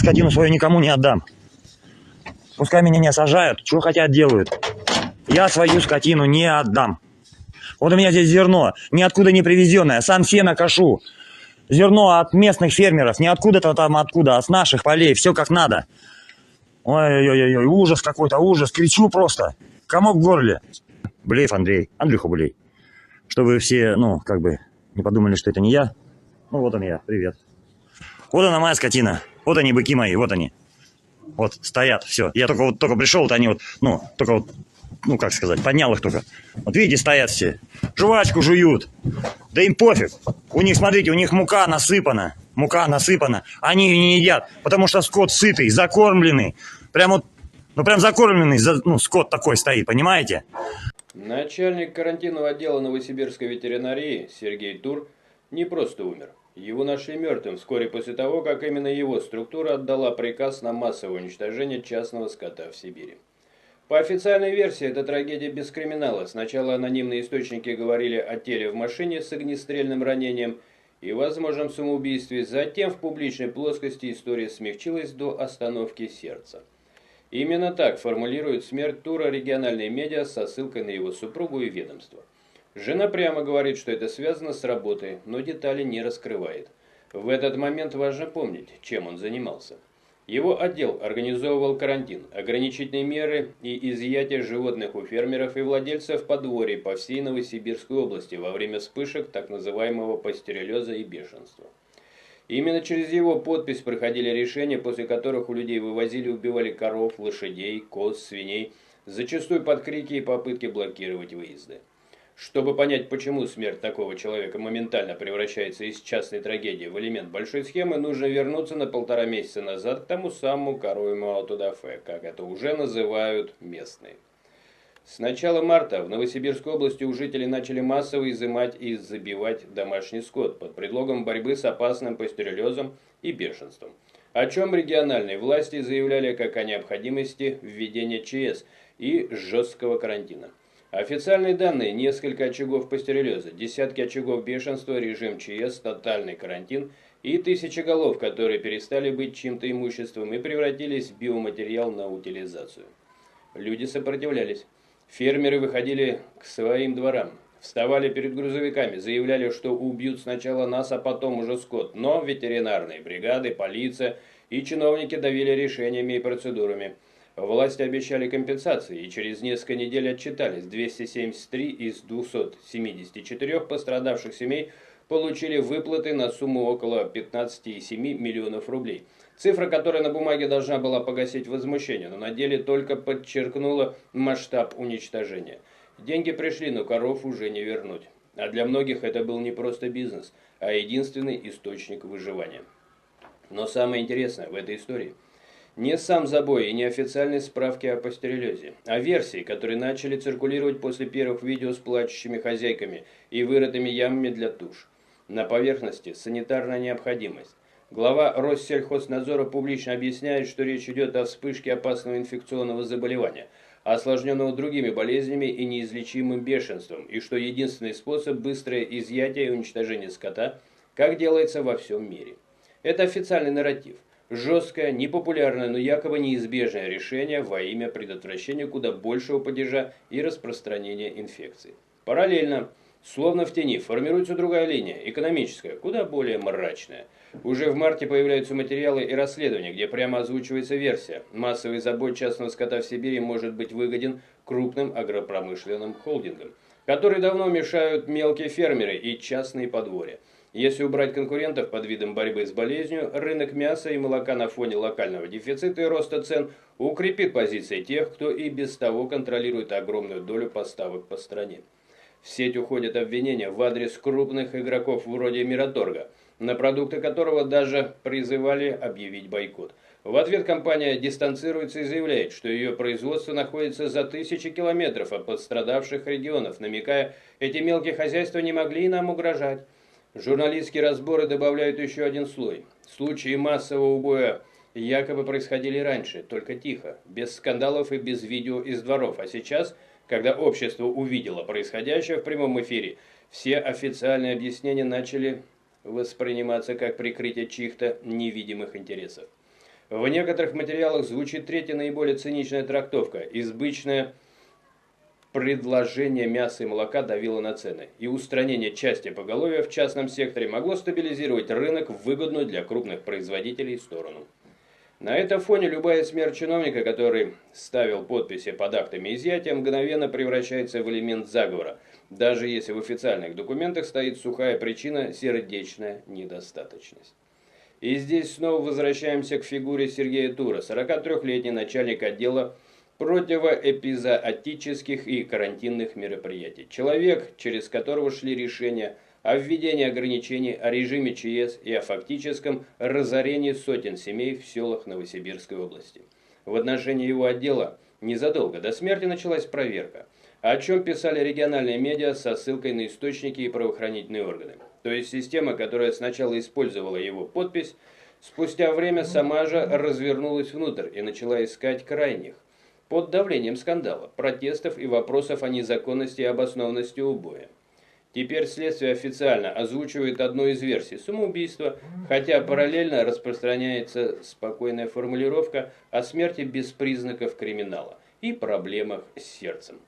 Скотину свою никому не отдам. Пускай меня не сажают, что хотят делают. Я свою скотину не отдам. Вот у меня здесь зерно, ниоткуда не привезенное, сам сено кашу. Зерно от местных фермеров, не откуда-то там откуда, а с наших полей, все как надо. Ой-ой-ой, ужас какой-то, ужас, кричу просто. Комок в горле. Блеев Андрей, Андрюха Блей. Чтобы все, как бы, не подумали, что это не я. Ну, вот он я, привет. Вот она моя скотина. Вот они, быки мои, вот они. Вот, стоят, все. Я только пришел, вот они как сказать, поднял их только. Вот видите, стоят все. Жвачку жуют. Да им пофиг. У них, смотрите, у них мука насыпана. Они ее не едят, потому что скот сытый, закормленный. Прям закормленный, скот такой стоит, понимаете? Начальник карантинного отдела Новосибирской ветеринарии Сергей Тур не просто умер. Его нашли мертвым вскоре после того, как именно его структура отдала приказ на массовое уничтожение частного скота в Сибири. По официальной версии, это трагедия без криминала. Сначала анонимные источники говорили о теле в машине с огнестрельным ранением и возможном самоубийстве. Затем в публичной плоскости история смягчилась до остановки сердца. Именно так формулирует смерть Тура региональные медиа со ссылкой на его супругу и ведомство. Жена прямо говорит, что это связано с работой, но детали не раскрывает. В этот момент важно помнить, чем он занимался. Его отдел организовывал карантин, ограничительные меры и изъятие животных у фермеров и владельцев подворий по всей Новосибирской области во время вспышек так называемого пастереллеза и бешенства. Именно через его подпись проходили решения, после которых у людей вывозили и убивали коров, лошадей, коз, свиней, зачастую под крики и попытки блокировать выезды. Чтобы понять, почему смерть такого человека моментально превращается из частной трагедии в элемент большой схемы, нужно вернуться на 1,5 месяца назад к тому самому коровьему аутодафе, как это уже называют местные. С начала марта в Новосибирской области у жителей начали массово изымать и забивать домашний скот под предлогом борьбы с опасным пастереллезом и бешенством. О чем региональные власти заявляли как о необходимости введения ЧС и жесткого карантина. Официальные данные – несколько очагов пастереллеза, десятки очагов бешенства, режим ЧС, тотальный карантин и тысячи голов, которые перестали быть чьим-то имуществом и превратились в биоматериал на утилизацию. Люди сопротивлялись. Фермеры выходили к своим дворам, вставали перед грузовиками, заявляли, что убьют сначала нас, а потом уже скот. Но ветеринарные бригады, полиция и чиновники давили решениями и процедурами. Власти обещали компенсации и через несколько недель отчитались. 273 из 274 пострадавших семей получили выплаты на сумму около 15,7 миллионов рублей. Цифра, которая на бумаге должна была погасить возмущение, но на деле только подчеркнула масштаб уничтожения. Деньги пришли, но коров уже не вернуть. А для многих это был не просто бизнес, а единственный источник выживания. Но самое интересное в этой истории – не сам забой и не официальные справки о пастереллезе, а версии, которые начали циркулировать после первых видео с плачущими хозяйками и вырытыми ямами для туш. На поверхности санитарная необходимость. Глава Россельхознадзора публично объясняет, что речь идет о вспышке опасного инфекционного заболевания, осложненного другими болезнями и неизлечимым бешенством, и что единственный способ – быстрое изъятие и уничтожение скота, как делается во всем мире. Это официальный нарратив. Жесткое, непопулярное, но якобы неизбежное решение во имя предотвращения куда большего падежа и распространения инфекции. Параллельно, словно в тени, формируется другая линия, экономическая, куда более мрачная. Уже в марте появляются материалы и расследования, где прямо озвучивается версия. Массовый забой частного скота в Сибири может быть выгоден крупным агропромышленным холдингам, которые давно мешают мелкие фермеры и частные подворья. Если убрать конкурентов под видом борьбы с болезнью, рынок мяса и молока на фоне локального дефицита и роста цен укрепит позиции тех, кто и без того контролирует огромную долю поставок по стране. В сеть уходят обвинения в адрес крупных игроков вроде Мираторга, на продукты которого даже призывали объявить бойкот. В ответ компания дистанцируется и заявляет, что ее производство находится за тысячи километров от пострадавших регионов, намекая, эти мелкие хозяйства не могли нам угрожать. Журналистские разборы добавляют еще один слой. Случаи массового убоя якобы происходили раньше, только тихо, без скандалов и без видео из дворов. А сейчас, когда общество увидело происходящее в прямом эфире, все официальные объяснения начали восприниматься как прикрытие чьих-то невидимых интересов. В некоторых материалах звучит третья наиболее циничная трактовка. Избыточное предложение мяса и молока давило на цены, и устранение части поголовья в частном секторе могло стабилизировать рынок в выгодную для крупных производителей сторону. На этом фоне любая смерть чиновника, который ставил подписи под актами изъятия, мгновенно превращается в элемент заговора, даже если в официальных документах стоит сухая причина – сердечная недостаточность. И здесь снова возвращаемся к фигуре Сергея Тура, 43-летний начальник отдела противоэпизоотических и карантинных мероприятий. Человек, через которого шли решения о введении ограничений, о режиме ЧС и о фактическом разорении сотен семей в селах Новосибирской области. В отношении его отдела незадолго до смерти началась проверка, о чем писали региональные медиа со ссылкой на источники и правоохранительные органы. То есть система, которая сначала использовала его подпись, спустя время сама же развернулась внутрь и начала искать крайних. Под давлением скандала, протестов и вопросов о незаконности и обоснованности убоя. Теперь следствие официально озвучивает одну из версий – самоубийство, хотя параллельно распространяется спокойная формулировка о смерти без признаков криминала и проблемах с сердцем.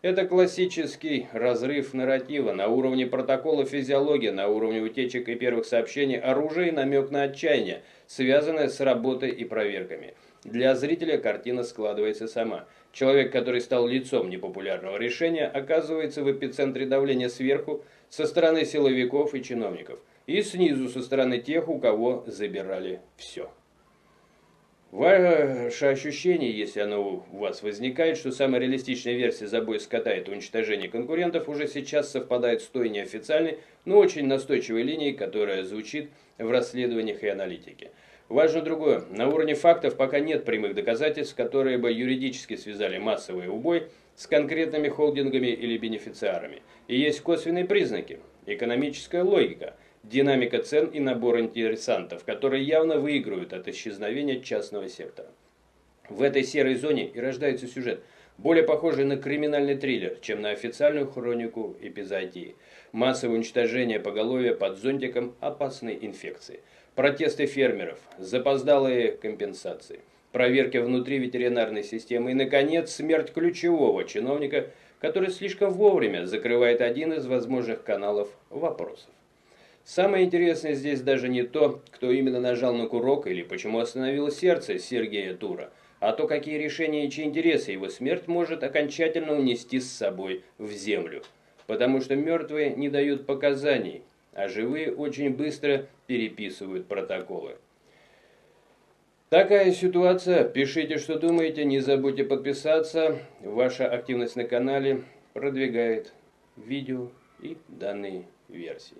Это классический разрыв нарратива на уровне протокола физиологии, на уровне утечек и первых сообщений оружия и намек на отчаяние, связанное с работой и проверками. Для зрителя картина складывается сама. Человек, который стал лицом непопулярного решения, оказывается в эпицентре давления сверху, со стороны силовиков и чиновников, и снизу, со стороны тех, у кого забирали все. Ваше ощущение, если оно у вас возникает, что самая реалистичная версия забоя скота – это уничтожение конкурентов, уже сейчас совпадает с той неофициальной, но очень настойчивой линией, которая звучит в расследованиях и аналитике. Важно другое. На уровне фактов пока нет прямых доказательств, которые бы юридически связали массовый убой с конкретными холдингами или бенефициарами. И есть косвенные признаки. Экономическая логика, динамика цен и набор интересантов, которые явно выигрывают от исчезновения частного сектора. В этой серой зоне и рождается сюжет, более похожий на криминальный триллер, чем на официальную хронику эпизоотии. Массовое уничтожение поголовья под зонтиком опасной инфекции. Протесты фермеров, запоздалые компенсации, проверки внутри ветеринарной системы и, наконец, смерть ключевого чиновника, который слишком вовремя закрывает один из возможных каналов вопросов. Самое интересное здесь даже не то, кто именно нажал на курок или почему остановило сердце Сергея Тура, а то, какие решения и чьи интересы его смерть может окончательно унести с собой в землю. Потому что мертвые не дают показаний, а живые очень быстро переписывают протоколы. Такая ситуация. Пишите, что думаете, не забудьте подписаться. Ваша активность на канале продвигает видео и данные версии.